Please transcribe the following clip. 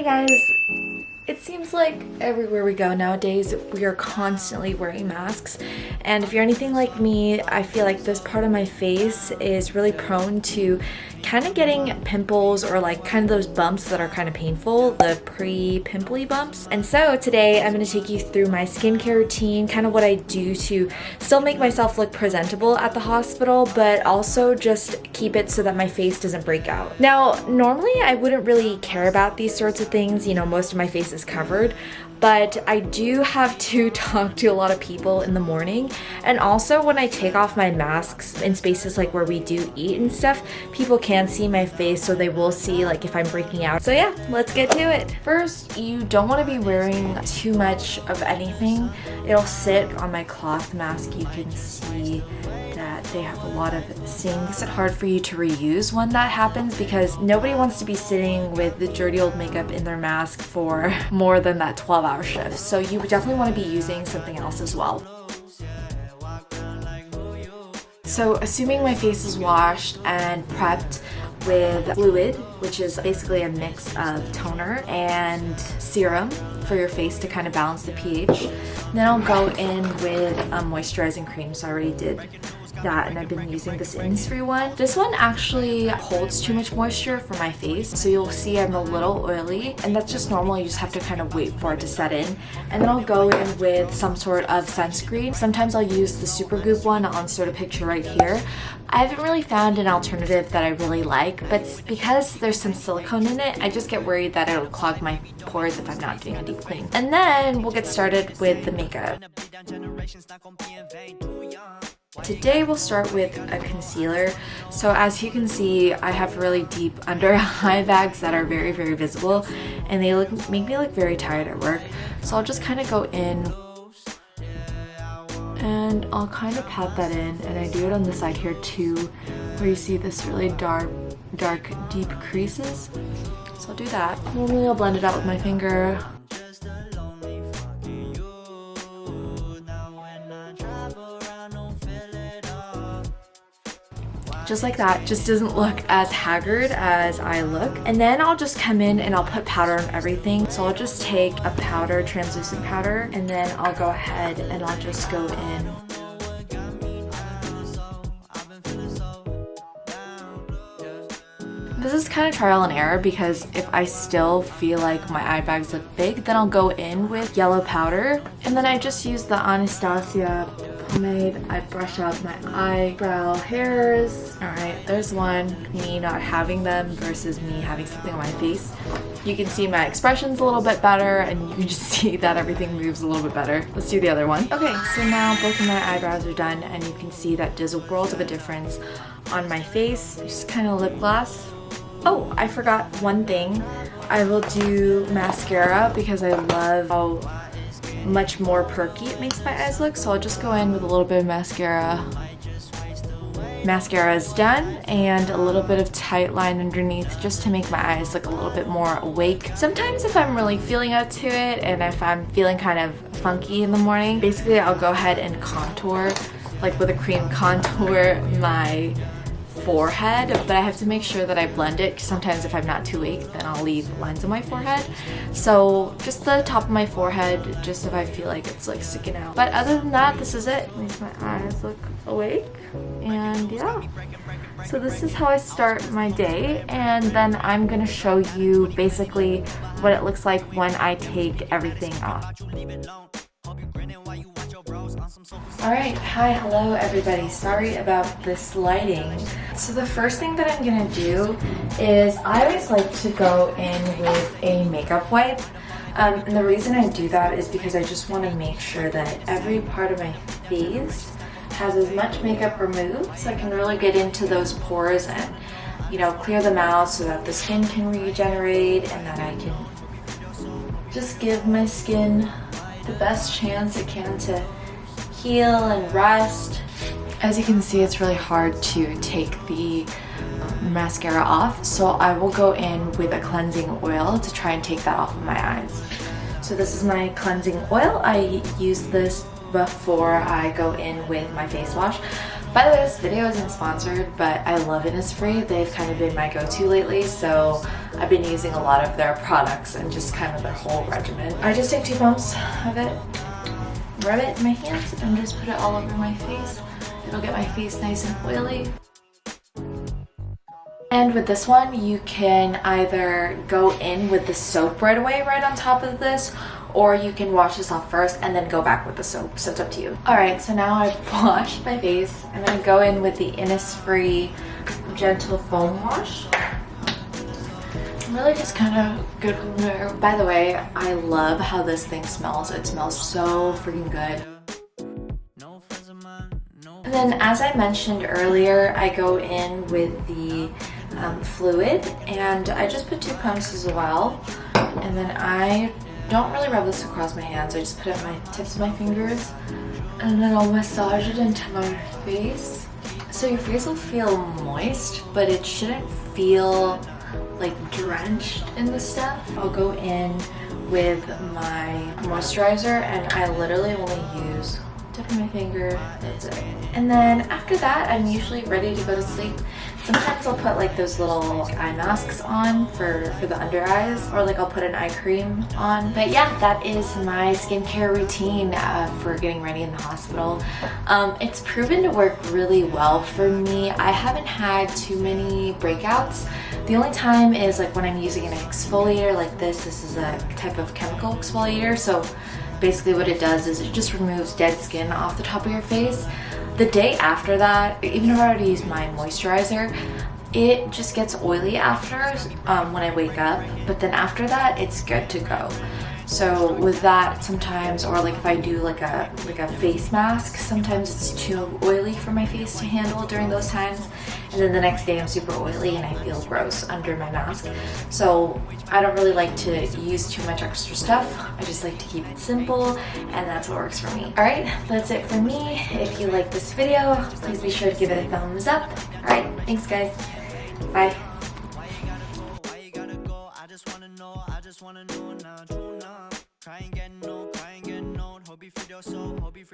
Hey guys! It seems like everywhere we go nowadays, we are constantly wearing masks. And if you're anything like me, I feel like this part of my face is really prone to kind of getting pimples or like kind of those bumps that are kind of painful, the pre-pimply bumps. And so today I'm going to take you through my skincare routine, kind of what I do to still make myself look presentable at the hospital, but also just keep it so that my face doesn't break out. Now, normally I wouldn't really care about these sorts of things, you know, most of my face is covered, but I do have to talk to a lot of people in the morning, and also when I take off my masks in spaces like where we do eat and stuff, people can see my face, so they will see like if I'm breaking out. So yeah, let's get to it. First, you don't want to be wearing too much of anything. It'll sit on my cloth mask. You can see that they have a lot of seams. It makes it hard for you to reuse when that happens because nobody wants to be sitting with the dirty old makeup in their mask for more than that 12-hour shift. So you definitely want to be using something else as well. So assuming my face is washed and prepped with fluid, which is basically a mix of toner and serum for your face to kind of balance the pH. Then I'll go in with a moisturizing cream, so I already did that, and I've been using this Innisfree one. This one actually holds too much moisture for my face, so you'll see I'm a little oily, and that's just normal. You just have to kind of wait for it to set in. And then I'll go in with some sort of sunscreen. Sometimes I'll use the Supergoop one. I'll insert a picture right here. I haven't really found an alternative that I really like, but because there's some silicone in it, I just get worried that it'll clog my pores if I'm not doing a deep clean. And then we'll get started with the makeup. Today we'll start with a concealer. So as you can see, I have really deep under eye bags that are very, very visible, and they make me look very tired at work. So I'll just kind of go in and I'll kind of pat that in, and I do it on the side here too, where you see this really dark deep creases. So I'll do that. Normally I'll blend it out with my finger. Just like that. Just doesn't look as haggard as I look. And then I'll just come in and I'll put powder on everything. So I'll just take a powder, translucent powder, and then I'll go ahead and I'll just go in. This is kind of trial and error because if I still feel like my eye bags look big, then I'll go in with yellow powder. And then I just use the Anastasia pomade. I brush out my eyebrow hairs. Alright, there's one. Me not having them versus me having something on my face. You can see my expression's a little bit better, and you can just see that everything moves a little bit better. Let's do the other one. Okay, so now both of my eyebrows are done, and you can see that there's a world of a difference on my face. Just kind of lip gloss. Oh, I forgot one thing. I will do mascara because I love how much more perky it makes my eyes look. So I'll just go in with a little bit of mascara. Mascara is done, and a little bit of tight line underneath just to make my eyes look a little bit more awake. Sometimes if I'm really feeling up to it and if I'm feeling kind of funky in the morning, basically I'll go ahead and contour, like with a cream contour my forehead, but I have to make sure that I blend it because sometimes if I'm not too awake, then I'll leave lines on my forehead. So just the top of my forehead, just if I feel like it's like sticking out. But other than that, this is it. Makes my eyes look awake, and yeah. So this is how I start my day, and then I'm gonna show you basically what it looks like when I take everything off. Alright, hi, hello everybody. Sorry about this lighting. So the first thing that I'm gonna do is I always like to go in with a makeup wipe. And the reason I do that is because I just want to make sure that every part of my face has as much makeup removed so I can really get into those pores and, you know, clear them out so that the skin can regenerate and that I can just give my skin the best chance it can to heal and rest. As you can see, it's really hard to take the mascara off, so I will go in with a cleansing oil to try and take that off of my eyes. So this is my cleansing oil. I use this before I go in with my face wash. By the way, this video isn't sponsored, but I love Innisfree. They've kind of been my go-to lately, so I've been using a lot of their products and just kind of their whole regimen. I just take 2 pumps of it, rub it in my hands, and just put it all over my face. It'll get my face nice and oily. And with this one, you can either go in with the soap right away, right on top of this, or you can wash this off first and then go back with the soap, so it's up to you. Alright, so now I've washed my face. I'm going to go in with the Innisfree Gentle Foam Wash. I'm really just kind of good from there. By the way, I love how this thing smells. It smells so freaking good. And then, as I mentioned earlier, I go in with the fluid, and I just put 2 pumps as well. And then I don't really rub this across my hands. I just put it on my tips of my fingers, and then I'll massage it into my face. So your face will feel moist, but it shouldn't feel like drenched in the stuff. I'll go in with my moisturizer, and I literally only use tip of my finger, that's it. And then after that, I'm usually ready to go to sleep. Sometimes I'll put like those little eye masks on for the under eyes, or like I'll put an eye cream on. But yeah, that is my skincare routine for getting ready in the hospital. It's proven to work really well for me. I haven't had too many breakouts. The only time is like when I'm using an exfoliator like this. This is a type of chemical exfoliator, so basically what it does is it just removes dead skin off the top of your face. The day after that, even if I already used my moisturizer, it just gets oily after when I wake up, but then after that it's good to go. So with that, sometimes, or like if I do like a face mask, sometimes it's too oily for my face to handle during those times, and then the next day I'm super oily and I feel gross under my mask. So I don't really like to use too much extra stuff. I just like to keep it simple, and that's what works for me. Alright, that's it for me. If you like this video, please be sure to give it a thumbs up. Alright, thanks guys. Bye. Try and get no, hope you feel your soul, hope you